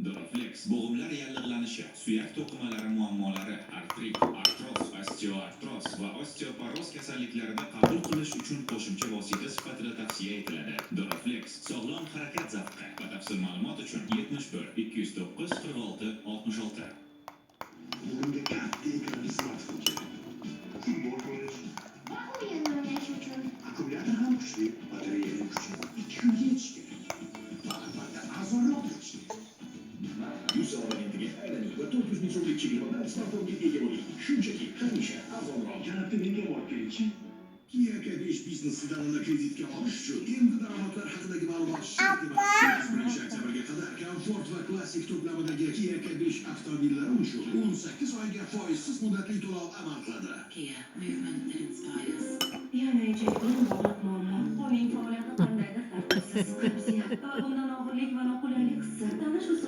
Doraflex bo'g'imlar yallig'lanishi, suyak to'qimalari muammolari, artrit, artroz, osteoartroz va osteoporoz kasalliklarida qabul qilish uchun qo'shimcha vosita sifatida tavsiya etiladi. Doraflex sog'lom harakat zavqi. Batafsil ma'lumot uchun 71 209 46 66. Bunga katta ekranli smartfon kerak. Futbol ko'rish, O'yin o'ynash uchun akkumulyator ham kuchli, batareya kuchi 2 kunga yetishi kerak. Va albatta arzonroq bo'lishi kerak. Yuz abonentiga aylaning va 400 ming so'mlik chegirmadan smartfonga ega bo'ling. Shunchaki hamisha arzonroq. Janobni menga olib kelingchi. Kia K5 biznes sedanini kreditga olish uchun endi daromadlar haqidagi ma'lumot shart emas. 8-oktyabrga qadar komfort va klassik to'plamidagi Kia K5 avtomobillari uchun 18 oyga foizsiz muddatli to'lov amal qiladi. Kia, movement that inspires. yaramayacak eng bog'liq muammo uning faoliyatini